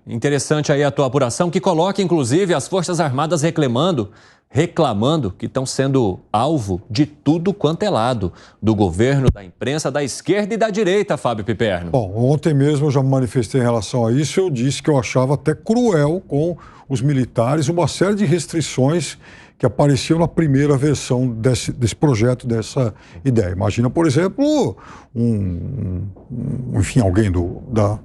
Interessante aí a tua apuração, que coloca, inclusive, as Forças Armadas reclamando que estão sendo alvo de tudo quanto é lado, do governo, da imprensa, da esquerda e da direita, Fábio Piperno. Bom, ontem mesmo eu já me manifestei em relação a isso, eu disse que eu achava até cruel com os militares uma série de restrições que apareciam na primeira versão desse projeto, dessa ideia. Imagina, por exemplo, alguém da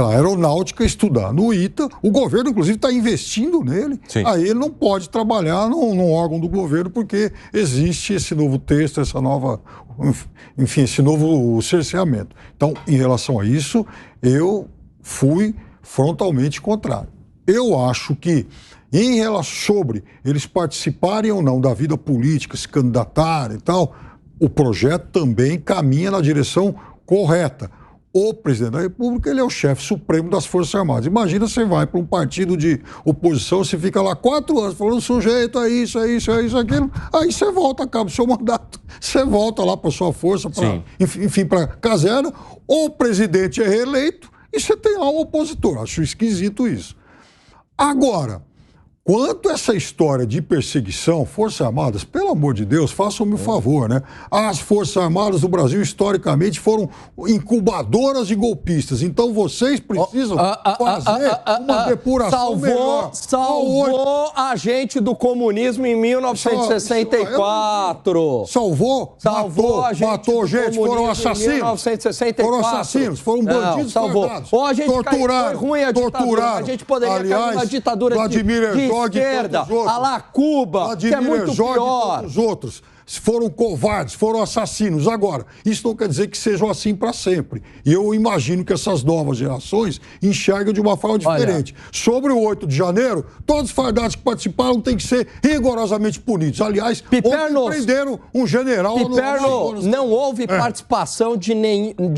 aeronáutica estudar no ITA, o governo, inclusive, está investindo nele. Sim. Aí ele não pode trabalhar num órgão do governo porque existe esse novo texto, esse novo cerceamento. Então, em relação a isso, eu fui frontalmente contrário. Eu acho que, em relação sobre eles participarem ou não da vida política, se candidatarem e tal, o projeto também caminha na direção correta. O presidente da República, ele é o chefe supremo das Forças Armadas. Imagina, você vai para um partido de oposição, você fica lá 4 anos falando, sujeito, é isso, aquilo, aí você volta, acaba o seu mandato, você volta lá para sua força, para caserna, o presidente é reeleito e você tem lá um opositor. Acho esquisito isso. Agora, quanto a essa história de perseguição, Forças Armadas, pelo amor de Deus, façam-me o favor, né? As Forças Armadas do Brasil, historicamente, foram incubadoras de golpistas. Então, vocês precisam fazer uma depuração melhor. Salvou a gente do comunismo em 1964. Salvou? Matou gente, foram assassinos. Em 1964. Foram assassinos, foram bandidos fardados. Ou a gente torturaram, foi ruim a ditadura, a gente poderia cair numa ditadura de esquerda, a lá Cuba, que é muito pior. Os outros foram covardes, foram assassinos. Agora, isso não quer dizer que sejam assim para sempre. E eu imagino que essas novas gerações enxergam de uma forma diferente. Olha, sobre o 8 de janeiro, todos os fardados que participaram têm que ser rigorosamente punidos. Aliás, prenderam um general... Não houve participação de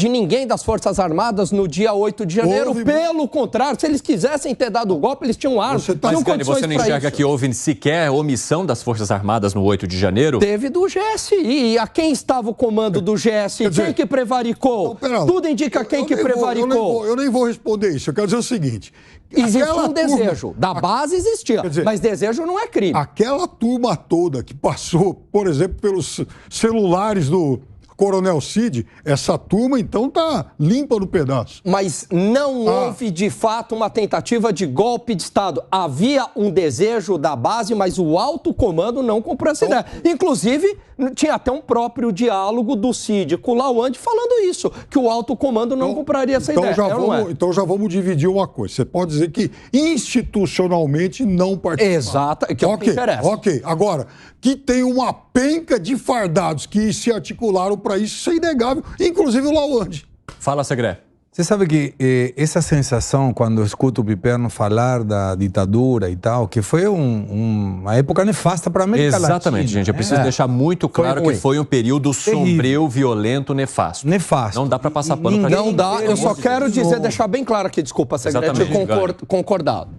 ninguém das Forças Armadas no dia 8 de janeiro. Pelo contrário, se eles quisessem ter dado o golpe, eles tinham armas. Mas, Gani, você não enxerga que houve sequer omissão das Forças Armadas no 8 de janeiro? Teve do GSI. E a quem estava o comando do GSI? Quem que prevaricou? Tudo indica quem que prevaricou. Eu nem vou responder isso. Eu quero dizer o seguinte... Existe um desejo. Da base existia. Mas desejo não é crime. Aquela turma toda que passou, por exemplo, pelos celulares do Coronel Cid, essa turma, então, tá limpa no pedaço. Mas não houve, de fato, uma tentativa de golpe de Estado. Havia um desejo da base, mas o alto comando não comprou essa ideia. Inclusive, tinha até um próprio diálogo do Cid com o Lawande falando isso, que o alto comando não compraria essa ideia. Então já vamos dividir uma coisa. Você pode dizer que institucionalmente não participaram. Exato, que é o que interessa. Ok, agora, que tem uma penca de fardados que se articularam para isso é inegável, inclusive o Lawande. Fala, Segré. Você sabe que essa sensação, quando eu escuto o Piperno falar da ditadura e tal, que foi uma época nefasta para a América Latina. Exatamente, gente. Eu preciso deixar muito claro que foi um período sombrio, violento, nefasto. Nefasto. Não dá para passar pano para ninguém. Não dá. Eu só quero deixar bem claro aqui, desculpa, Segré, concordado.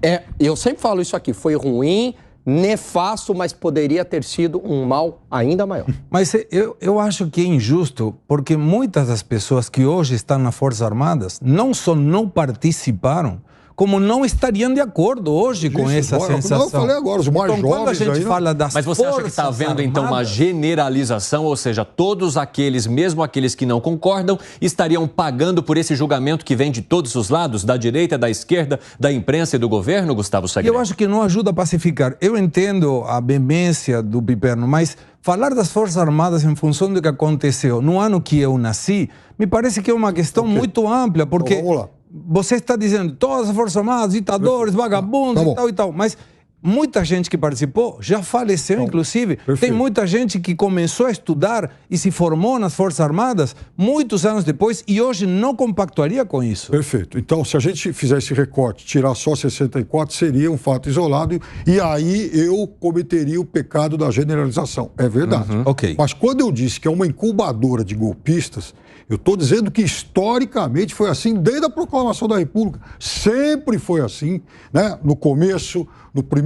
Eu sempre falo isso aqui, foi ruim, nefasto, mas poderia ter sido um mal ainda maior. Mas eu acho que é injusto, porque muitas das pessoas que hoje estão nas Forças Armadas não só não participaram, como não estariam de acordo hoje com essa sensação. Eu falei agora, os mais jovens quando a gente fala das Mas você acha que está havendo, então, uma generalização, ou seja, todos aqueles, mesmo aqueles que não concordam, estariam pagando por esse julgamento que vem de todos os lados, da direita, da esquerda, da imprensa e do governo, Gustavo Segré? Eu acho que não ajuda a pacificar. Eu entendo a veemência do Piperno, mas falar das Forças Armadas em função do que aconteceu no ano que eu nasci, me parece que é uma questão muito ampla, porque... Vamos lá. Você está dizendo todas as Forças Armadas, ditadores, vagabundos e tal, mas muita gente que participou já faleceu, inclusive. Perfeito. Tem muita gente que começou a estudar e se formou nas Forças Armadas muitos anos depois e hoje não compactuaria com isso. Perfeito. Então, se a gente fizer esse recorte, tirar só 64, seria um fato isolado e aí eu cometeria o pecado da generalização. É verdade. Ok. Mas quando eu disse que é uma incubadora de golpistas, eu estou dizendo que historicamente foi assim desde a proclamação da República. Sempre foi assim, né? No começo, no primeiro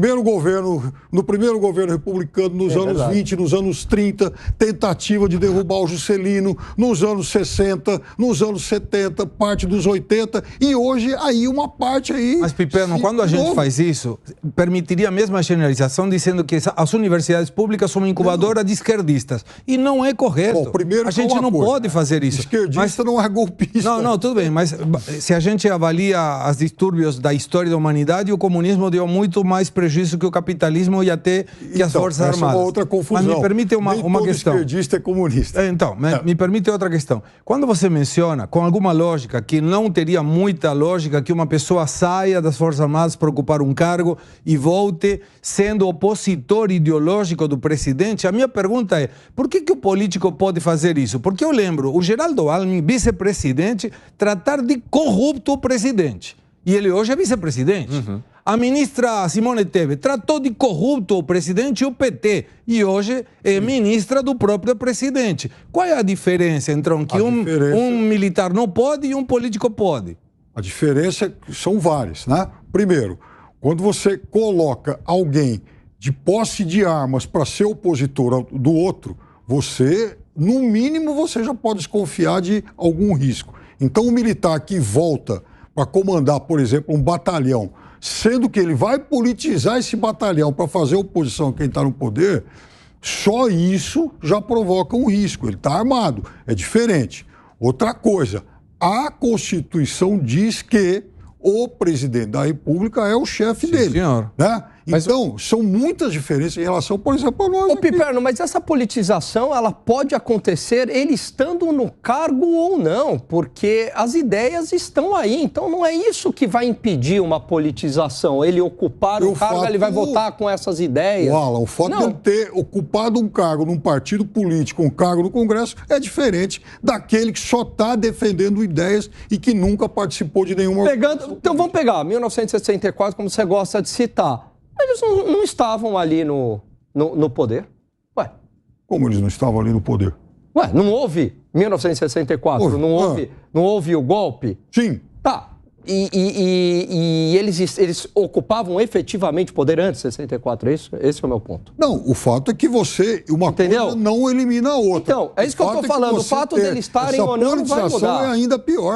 no primeiro governo republicano, nos anos 20, nos anos 30, tentativa de derrubar o Juscelino, nos anos 60, nos anos 70, parte dos 80, e hoje aí uma parte aí... Mas, Piperno, quando a gente faz isso, permitiria a mesma generalização dizendo que as universidades públicas são uma incubadora de esquerdistas. E não é correto. Bom, primeiro, a gente não pode fazer isso. Esquerdista não é golpista. Não, tudo bem, mas se a gente avalia os distúrbios da história da humanidade, o comunismo deu muito mais prejuízo que o capitalismo e até que as Forças Armadas. Essa é uma outra confusão. Mas me permite uma questão. Esquerdista é comunista. Então, me permite outra questão. Quando você menciona, com alguma lógica, que não teria muita lógica que uma pessoa saia das Forças Armadas para ocupar um cargo e volte sendo opositor ideológico do presidente, a minha pergunta é, por que o político pode fazer isso? Porque eu lembro, o Geraldo Alckmin, vice-presidente, tratar de corrupto o presidente. E ele hoje é vice-presidente. A ministra Simone Tebet tratou de corrupto o presidente e o PT. E hoje é ministra do próprio presidente. Qual é a diferença entre um militar não pode e um político pode? A diferença são várias, né? Primeiro, quando você coloca alguém de posse de armas para ser opositor do outro, você, no mínimo, você já pode desconfiar de algum risco. Então, o militar que volta para comandar, por exemplo, um batalhão, sendo que ele vai politizar esse batalhão para fazer oposição a quem está no poder, só isso já provoca um risco. Ele está armado, é diferente. Outra coisa, a Constituição diz que o presidente da República é o chefe dele. Senhor. Né? Então, são muitas diferenças em relação, por exemplo, a nós. Ô, Piperno, mas essa politização, ela pode acontecer ele estando no cargo ou não, porque as ideias estão aí. Então, não é isso que vai impedir uma politização. Ele ocupar o cargo, ele vai votar com essas ideias. O fato de ele ter ocupado um cargo num partido político, um cargo no Congresso, é diferente daquele que só está defendendo ideias e que nunca participou de nenhuma... Então, vamos pegar 1964, como você gosta de citar. Eles não estavam ali no poder. Ué. Como eles não estavam ali no poder? Ué, não houve 1964? Não houve o golpe? Sim. Tá. E eles ocupavam efetivamente o poder antes de 64, é isso? Esse é o meu ponto. Não, o fato é que uma coisa não elimina a outra. Então, é isso que eu estou falando. O fato deles estarem ou não vai mudar. A politização é ainda pior.